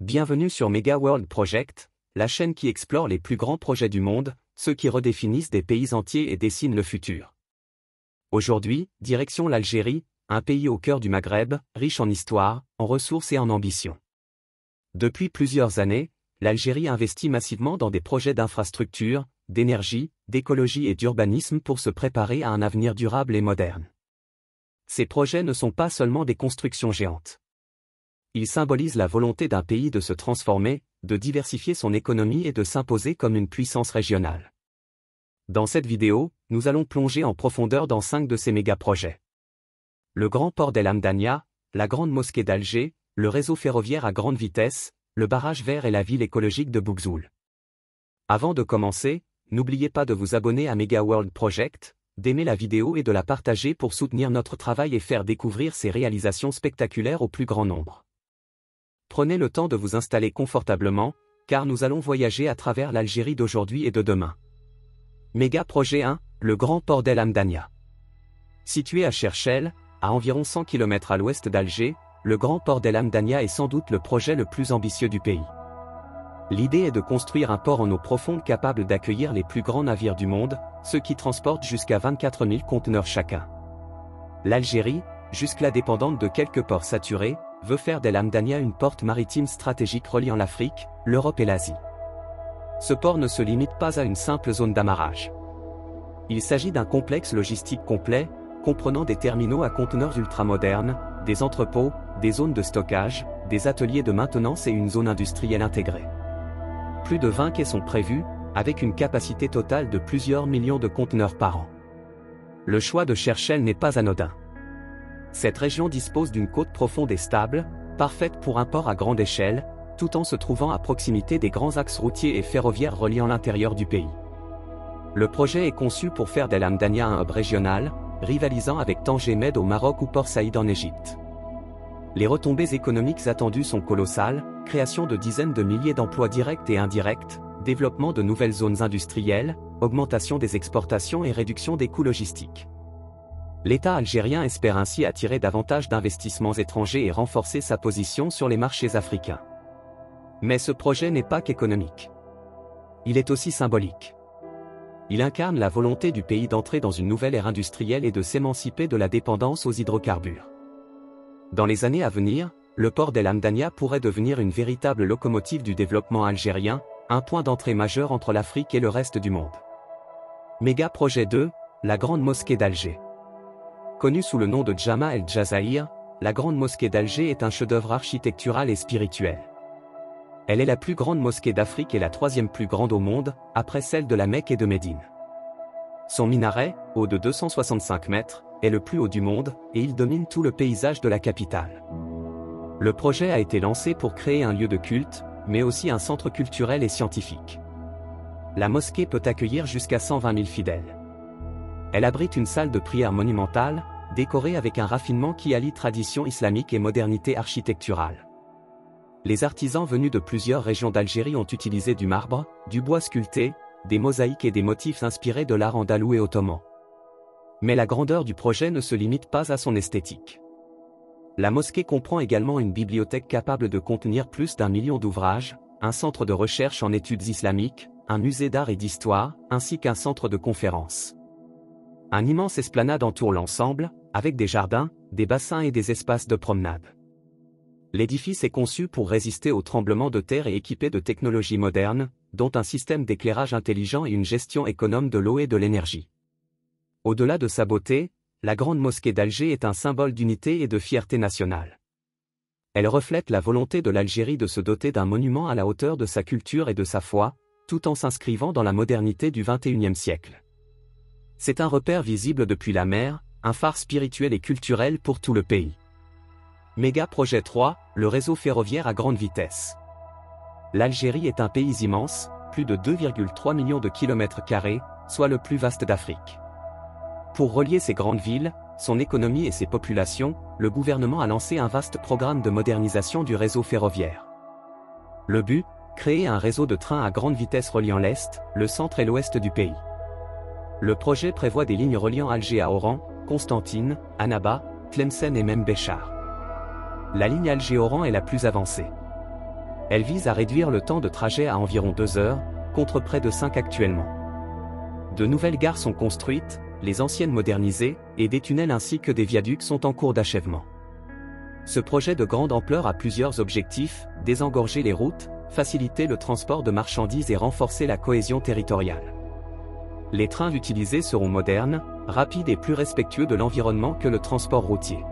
Bienvenue sur Mega World Project, la chaîne qui explore les plus grands projets du monde, ceux qui redéfinissent des pays entiers et dessinent le futur. Aujourd'hui, direction l'Algérie, un pays au cœur du Maghreb, riche en histoire, en ressources et en ambition. Depuis plusieurs années, l'Algérie investit massivement dans des projets d'infrastructures, d'énergie, d'écologie et d'urbanisme pour se préparer à un avenir durable et moderne. Ces projets ne sont pas seulement des constructions géantes. Ils symbolisent la volonté d'un pays de se transformer, de diversifier son économie et de s'imposer comme une puissance régionale. Dans cette vidéo, nous allons plonger en profondeur dans 5 de ces méga-projets. Le grand port d'El Hamdania, la grande mosquée d'Alger, le réseau ferroviaire à grande vitesse, le barrage vert et la ville écologique de Bougzoul. Avant de commencer, n'oubliez pas de vous abonner à Mega World Project, d'aimer la vidéo et de la partager pour soutenir notre travail et faire découvrir ces réalisations spectaculaires au plus grand nombre. Prenez le temps de vous installer confortablement, car nous allons voyager à travers l'Algérie d'aujourd'hui et de demain. Méga projet 1, le grand port d'El Hamdania. Situé à Cherchell, à environ 100 km à l'ouest d'Alger, le grand port d'El Hamdania est sans doute le projet le plus ambitieux du pays. L'idée est de construire un port en eau profonde capable d'accueillir les plus grands navires du monde, ceux qui transportent jusqu'à 24 000 conteneurs chacun. L'Algérie, jusque-là dépendante de quelques ports saturés, veut faire d'El Hamdania une porte maritime stratégique reliant l'Afrique, l'Europe et l'Asie. Ce port ne se limite pas à une simple zone d'amarrage. Il s'agit d'un complexe logistique complet, comprenant des terminaux à conteneurs ultramodernes, des entrepôts, des zones de stockage, des ateliers de maintenance et une zone industrielle intégrée. Plus de 20 quais sont prévus, avec une capacité totale de plusieurs millions de conteneurs par an. Le choix de Cherchell n'est pas anodin. Cette région dispose d'une côte profonde et stable, parfaite pour un port à grande échelle, tout en se trouvant à proximité des grands axes routiers et ferroviaires reliant l'intérieur du pays. Le projet est conçu pour faire d'El Hamdania un hub régional, rivalisant avec Tanger Med au Maroc ou Port Saïd en Égypte. Les retombées économiques attendues sont colossales, création de dizaines de milliers d'emplois directs et indirects, développement de nouvelles zones industrielles, augmentation des exportations et réduction des coûts logistiques. L'État algérien espère ainsi attirer davantage d'investissements étrangers et renforcer sa position sur les marchés africains. Mais ce projet n'est pas qu'économique. Il est aussi symbolique. Il incarne la volonté du pays d'entrer dans une nouvelle ère industrielle et de s'émanciper de la dépendance aux hydrocarbures. Dans les années à venir, le port d'El Hamdania pourrait devenir une véritable locomotive du développement algérien, un point d'entrée majeur entre l'Afrique et le reste du monde. Méga projet 2, la grande mosquée d'Alger. Connue sous le nom de Djama El Jazaïr, la grande mosquée d'Alger est un chef-d'œuvre architectural et spirituel. Elle est la plus grande mosquée d'Afrique et la 3e plus grande au monde, après celle de la Mecque et de Médine. Son minaret, haut de 265 mètres, est le plus haut du monde, et il domine tout le paysage de la capitale. Le projet a été lancé pour créer un lieu de culte, mais aussi un centre culturel et scientifique. La mosquée peut accueillir jusqu'à 120 000 fidèles. Elle abrite une salle de prière monumentale, décorée avec un raffinement qui allie tradition islamique et modernité architecturale. Les artisans venus de plusieurs régions d'Algérie ont utilisé du marbre, du bois sculpté, des mosaïques et des motifs inspirés de l'art andalou et ottoman. Mais la grandeur du projet ne se limite pas à son esthétique. La mosquée comprend également une bibliothèque capable de contenir plus d'1 million d'ouvrages, un centre de recherche en études islamiques, un musée d'art et d'histoire, ainsi qu'un centre de conférences. Un immense esplanade entoure l'ensemble, avec des jardins, des bassins et des espaces de promenade. L'édifice est conçu pour résister aux tremblements de terre et équipé de technologies modernes, dont un système d'éclairage intelligent et une gestion économe de l'eau et de l'énergie. Au-delà de sa beauté, la grande mosquée d'Alger est un symbole d'unité et de fierté nationale. Elle reflète la volonté de l'Algérie de se doter d'un monument à la hauteur de sa culture et de sa foi, tout en s'inscrivant dans la modernité du XXIe siècle. C'est un repère visible depuis la mer, un phare spirituel et culturel pour tout le pays. Méga projet 3, le réseau ferroviaire à grande vitesse. L'Algérie est un pays immense, plus de 2,3 millions de kilomètres carrés, soit le plus vaste d'Afrique. Pour relier ces grandes villes, son économie et ses populations, le gouvernement a lancé un vaste programme de modernisation du réseau ferroviaire. Le but, créer un réseau de trains à grande vitesse reliant l'Est, le centre et l'Ouest du pays. Le projet prévoit des lignes reliant Alger à Oran, Constantine, Annaba, Tlemcen et même Béchar. La ligne Alger-Oran est la plus avancée. Elle vise à réduire le temps de trajet à environ 2 heures, contre près de 5 actuellement. De nouvelles gares sont construites, les anciennes modernisées, et des tunnels ainsi que des viaducs sont en cours d'achèvement. Ce projet de grande ampleur a plusieurs objectifs: désengorger les routes, faciliter le transport de marchandises et renforcer la cohésion territoriale. Les trains utilisés seront modernes, rapides et plus respectueux de l'environnement que le transport routier.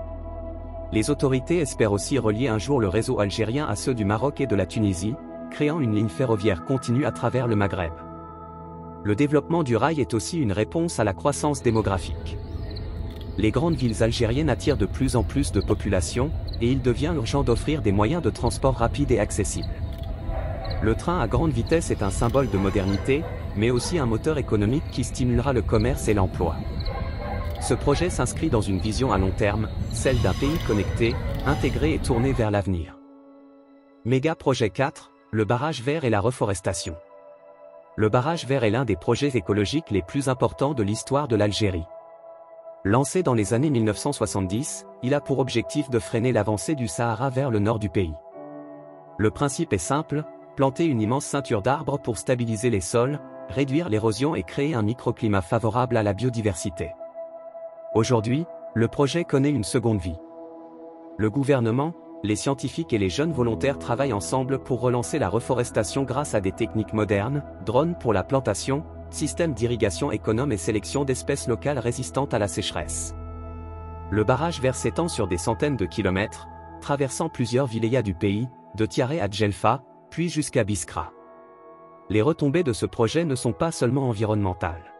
Les autorités espèrent aussi relier un jour le réseau algérien à ceux du Maroc et de la Tunisie, créant une ligne ferroviaire continue à travers le Maghreb. Le développement du rail est aussi une réponse à la croissance démographique. Les grandes villes algériennes attirent de plus en plus de population, et il devient urgent d'offrir des moyens de transport rapides et accessibles. Le train à grande vitesse est un symbole de modernité, mais aussi un moteur économique qui stimulera le commerce et l'emploi. Ce projet s'inscrit dans une vision à long terme, celle d'un pays connecté, intégré et tourné vers l'avenir. Méga Projet 4, le barrage vert et la reforestation. Le barrage vert est l'un des projets écologiques les plus importants de l'histoire de l'Algérie. Lancé dans les années 1970, il a pour objectif de freiner l'avancée du Sahara vers le nord du pays. Le principe est simple: planter une immense ceinture d'arbres pour stabiliser les sols, réduire l'érosion et créer un microclimat favorable à la biodiversité. Aujourd'hui, le projet connaît une seconde vie. Le gouvernement, les scientifiques et les jeunes volontaires travaillent ensemble pour relancer la reforestation grâce à des techniques modernes, drones pour la plantation, systèmes d'irrigation économes et sélection d'espèces locales résistantes à la sécheresse. Le barrage vert s'étend sur des centaines de kilomètres, traversant plusieurs wilayas du pays, de Tiaré à Djelfa, puis jusqu'à Biskra. Les retombées de ce projet ne sont pas seulement environnementales.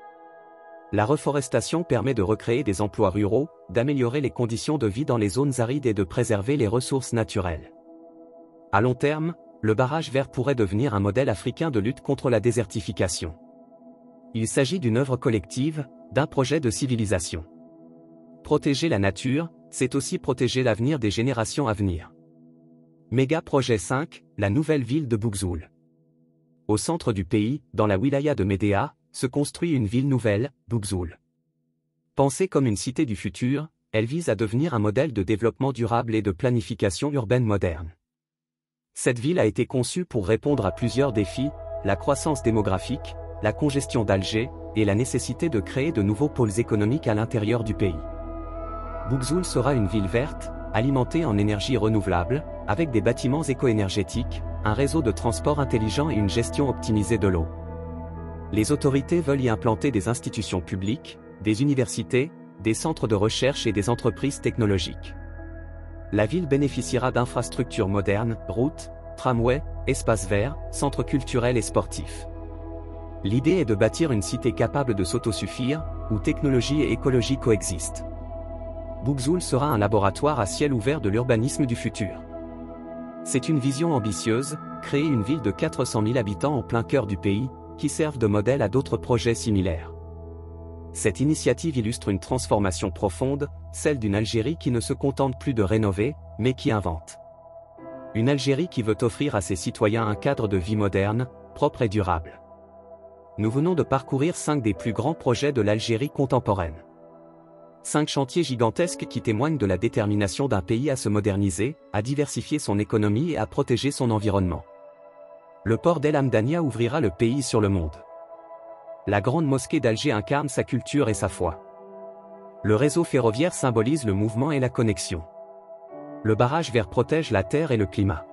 La reforestation permet de recréer des emplois ruraux, d'améliorer les conditions de vie dans les zones arides et de préserver les ressources naturelles. À long terme, le barrage vert pourrait devenir un modèle africain de lutte contre la désertification. Il s'agit d'une œuvre collective, d'un projet de civilisation. Protéger la nature, c'est aussi protéger l'avenir des générations à venir. Méga Projet 5, la nouvelle ville de Bougzoul. Au centre du pays, dans la wilaya de Médéa, se construit une ville nouvelle, Bougzoul. Pensée comme une cité du futur, elle vise à devenir un modèle de développement durable et de planification urbaine moderne. Cette ville a été conçue pour répondre à plusieurs défis: la croissance démographique, la congestion d'Alger, et la nécessité de créer de nouveaux pôles économiques à l'intérieur du pays. Bougzoul sera une ville verte, alimentée en énergie renouvelable, avec des bâtiments éco-énergétiques, un réseau de transport intelligent et une gestion optimisée de l'eau. Les autorités veulent y implanter des institutions publiques, des universités, des centres de recherche et des entreprises technologiques. La ville bénéficiera d'infrastructures modernes, routes, tramways, espaces verts, centres culturels et sportifs. L'idée est de bâtir une cité capable de s'autosuffire, où technologie et écologie coexistent. Bougzoul sera un laboratoire à ciel ouvert de l'urbanisme du futur. C'est une vision ambitieuse: créer une ville de 400 000 habitants en plein cœur du pays, qui servent de modèle à d'autres projets similaires. Cette initiative illustre une transformation profonde, celle d'une Algérie qui ne se contente plus de rénover, mais qui invente. Une Algérie qui veut offrir à ses citoyens un cadre de vie moderne, propre et durable. Nous venons de parcourir 5 des plus grands projets de l'Algérie contemporaine. 5 chantiers gigantesques qui témoignent de la détermination d'un pays à se moderniser, à diversifier son économie et à protéger son environnement. Le port d'El Hamdania ouvrira le pays sur le monde. La grande mosquée d'Alger incarne sa culture et sa foi. Le réseau ferroviaire symbolise le mouvement et la connexion. Le barrage vert protège la terre et le climat.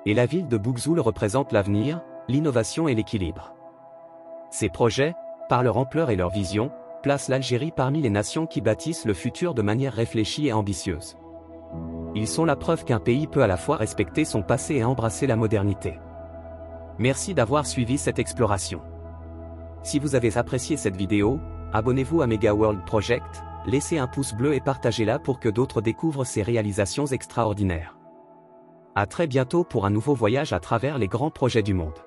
Et la ville de Bougzoul représente l'avenir, l'innovation et l'équilibre. Ces projets, par leur ampleur et leur vision, placent l'Algérie parmi les nations qui bâtissent le futur de manière réfléchie et ambitieuse. Ils sont la preuve qu'un pays peut à la fois respecter son passé et embrasser la modernité. Merci d'avoir suivi cette exploration. Si vous avez apprécié cette vidéo, abonnez-vous à Mega World Project, laissez un pouce bleu et partagez-la pour que d'autres découvrent ces réalisations extraordinaires. À très bientôt pour un nouveau voyage à travers les grands projets du monde.